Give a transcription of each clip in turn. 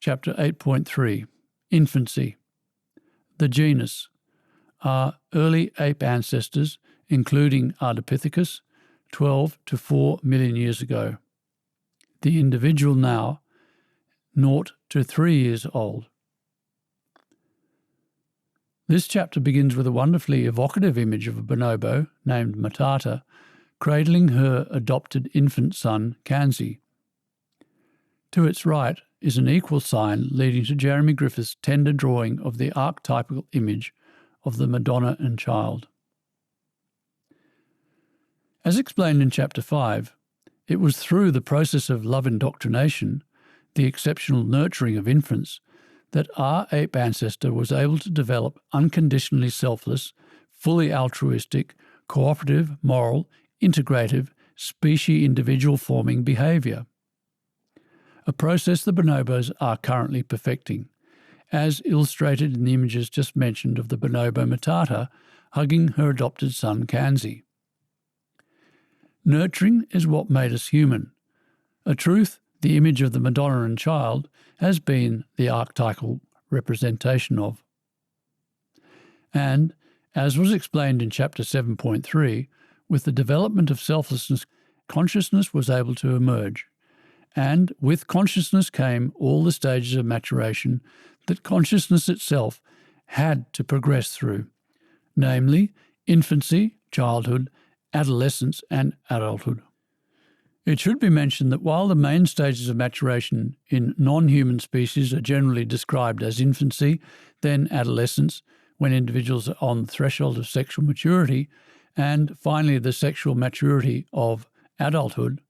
Chapter 8.3, Infancy. The genus are early ape ancestors, including Ardipithecus, 12 to 4 million years ago. The individual now, 0 to 3 years old. This chapter begins with a wonderfully evocative image of a bonobo named Matata cradling her adopted infant son, Kanzi. To its right is an equal sign leading to Jeremy Griffith's tender drawing of the archetypal image of the Madonna and Child. As explained in Chapter 5, it was through the process of love indoctrination, the exceptional nurturing of infants, that our ape ancestor was able to develop unconditionally selfless, fully altruistic, cooperative, moral, integrative, species individual forming behaviour. A process the bonobos are currently perfecting, as illustrated in the images just mentioned of the bonobo Matata hugging her adopted son Kanzi. Nurturing is what made us human, a truth the image of the Madonna and Child has been the archetypal representation of. And, as was explained in Chapter 7.3, with the development of selflessness, consciousness was able to emerge, and with consciousness came all the stages of maturation that consciousness itself had to progress through, namely infancy, childhood, adolescence, and adulthood. It should be mentioned that while the main stages of maturation in non-human species are generally described as infancy, then adolescence, when individuals are on the threshold of sexual maturity, and finally the sexual maturity of adulthood,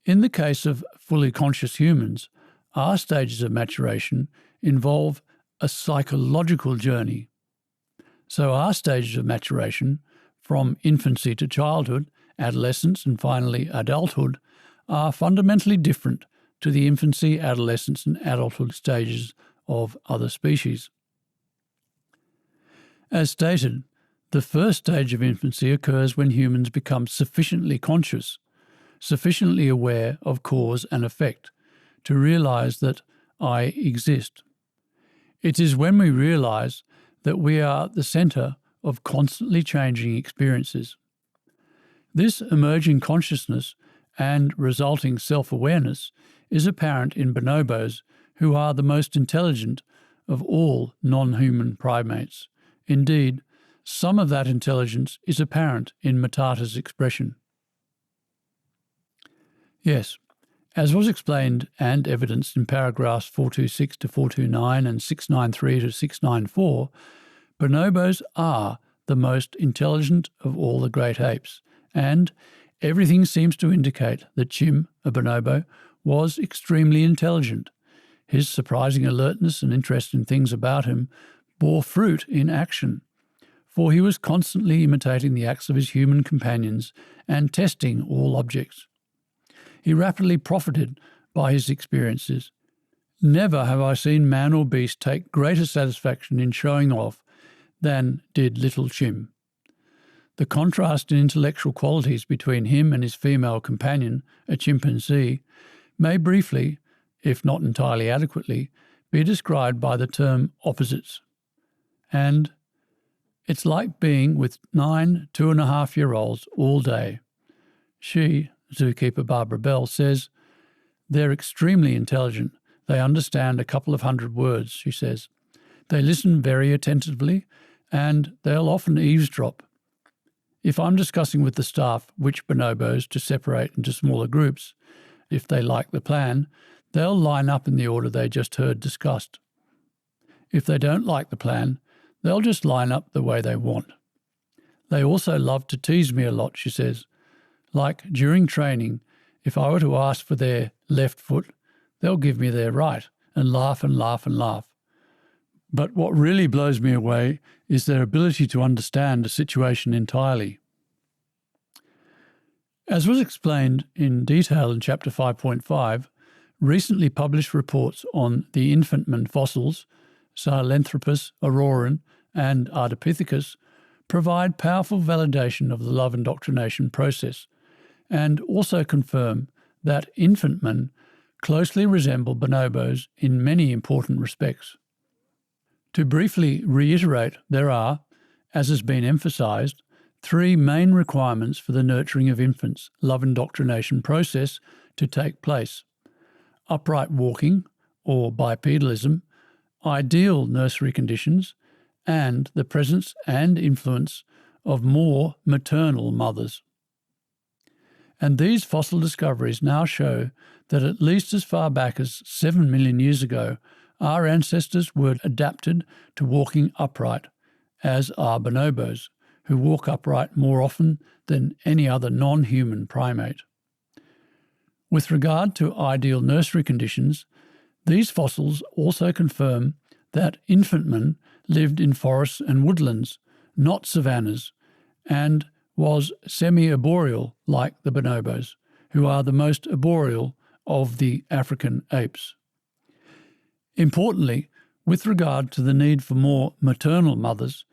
in the case of fully conscious humans, our stages of maturation involve a psychological journey. So our stages of maturation, from infancy to childhood, adolescence and finally adulthood, are fundamentally different to the infancy, adolescence and adulthood stages of other species. As stated, the first stage of infancy occurs when humans become sufficiently conscious, sufficiently aware of cause and effect, to realise that I exist. It is when we realise that we are the centre of constantly changing experiences. This emerging consciousness and resulting self-awareness is apparent in bonobos, who are the most intelligent of all non-human primates. Indeed, some of that intelligence is apparent in Matata's expression. Yes, as was explained and evidenced in paragraphs 426 to 429 and 693 to 694, bonobos are the most intelligent of all the great apes, and everything seems to indicate that Chim, a bonobo, was extremely intelligent. His surprising alertness and interest in things about him bore fruit in action, for he was constantly imitating the acts of his human companions and testing all objects. He rapidly profited by his experiences. Never have I seen man or beast take greater satisfaction in showing off than did little Chim. The contrast in intellectual qualities between him and his female companion, a chimpanzee, may briefly, if not entirely adequately, be described by the term opposites. And it's like being with 9 2.5-year-olds all day. She, zookeeper Barbara Bell, says, "They're extremely intelligent. They understand a couple of hundred words," she says. "They listen very attentively, and they'll often eavesdrop. If I'm discussing with the staff which bonobos to separate into smaller groups, if they like the plan, they'll line up in the order they just heard discussed. If they don't like the plan, they'll just line up the way they want. They also love to tease me a lot," she says. "Like during training, if I were to ask for their left foot, they'll give me their right and laugh and laugh and laugh. But what really blows me away is their ability to understand a situation entirely." As was explained in detail in Chapter 5.5, recently published reports on the infantman fossils, Sahelanthropus, Auroran, and Ardipithecus, provide powerful validation of the love indoctrination process, and also confirm that infantmen closely resemble bonobos in many important respects. To briefly reiterate, there are, as has been emphasised, three main requirements for the nurturing of infants' love indoctrination process to take place: upright walking, or bipedalism, ideal nursery conditions, and the presence and influence of more maternal mothers. And these fossil discoveries now show that at least as far back as 7 million years ago, our ancestors were adapted to walking upright, as are bonobos, who walk upright more often than any other non-human primate. With regard to ideal nursery conditions, these fossils also confirm that infantmen lived in forests and woodlands, not savannas, and was semi-arboreal like the bonobos, who are the most arboreal of the African apes. Importantly, with regard to the need for more maternal mothers,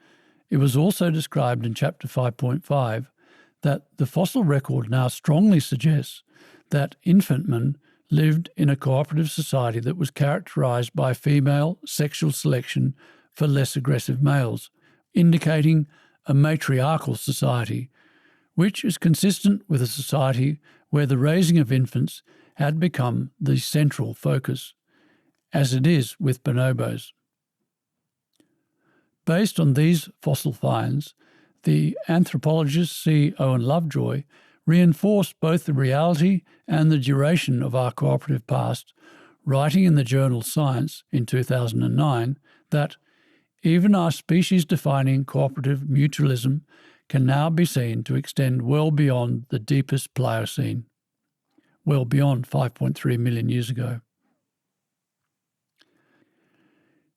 it was also described in Chapter 5.5 that the fossil record now strongly suggests that infantmen lived in a cooperative society that was characterised by female sexual selection for less aggressive males, indicating a matriarchal society, which is consistent with a society where the raising of infants had become the central focus, as it is with bonobos. Based on these fossil finds, the anthropologist C. Owen Lovejoy reinforced both the reality and the duration of our cooperative past, writing in the journal Science in 2009 that even our species-defining cooperative mutualism can now be seen to extend well beyond the deepest Pliocene, well beyond 5.3 million years ago.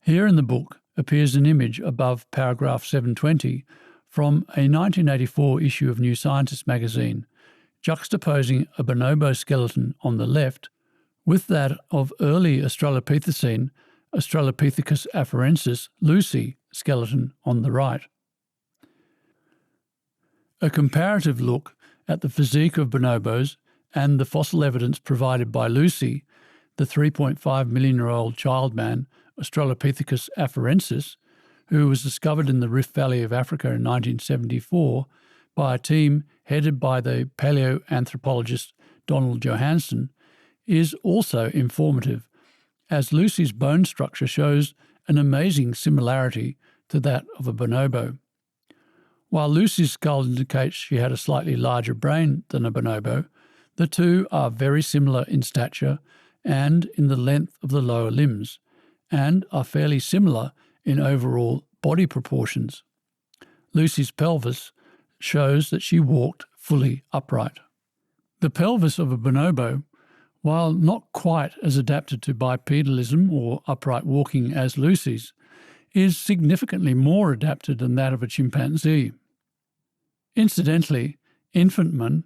Here in the book appears an image above paragraph 720 from a 1984 issue of New Scientist magazine, juxtaposing a bonobo skeleton on the left with that of early Australopithecine Australopithecus afarensis Lucy skeleton on the right. A comparative look at the physique of bonobos and the fossil evidence provided by Lucy, the 3.5 million-year-old child man Australopithecus afarensis, who was discovered in the Rift Valley of Africa in 1974 by a team headed by the paleoanthropologist Donald Johanson, is also informative, as Lucy's bone structure shows an amazing similarity to that of a bonobo. While Lucy's skull indicates she had a slightly larger brain than a bonobo, the two are very similar in stature and in the length of the lower limbs, and are fairly similar in overall body proportions. Lucy's pelvis shows that she walked fully upright. The pelvis of a bonobo, while not quite as adapted to bipedalism or upright walking as Lucy's, is significantly more adapted than that of a chimpanzee. Incidentally, infantman,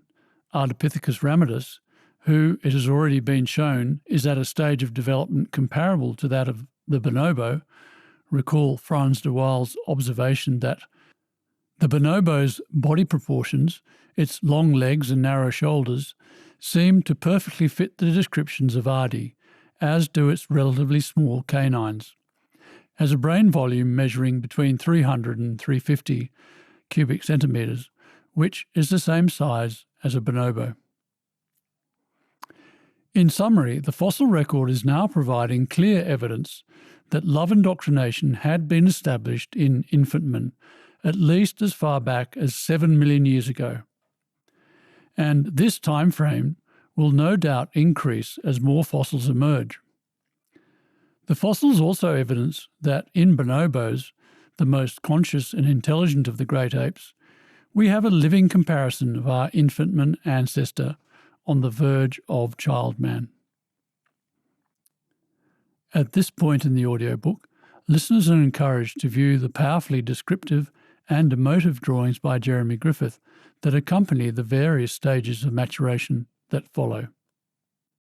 Ardipithecus ramidus, who, it has already been shown, is at a stage of development comparable to that of the bonobo, recall Frans de Waal's observation that the bonobo's body proportions, its long legs and narrow shoulders, seem to perfectly fit the descriptions of Ardi, as do its relatively small canines. Has a brain volume measuring between 300 and 350 cubic centimetres, which is the same size as a bonobo. In summary, the fossil record is now providing clear evidence that love indoctrination had been established in infantmen at least as far back as 7 million years ago. And this time frame will no doubt increase as more fossils emerge. The fossils also evidence that in bonobos, the most conscious and intelligent of the great apes, we have a living comparison of our infantman ancestor on the verge of childman. At this point in the audiobook, listeners are encouraged to view the powerfully descriptive and emotive drawings by Jeremy Griffith that accompany the various stages of maturation that follow.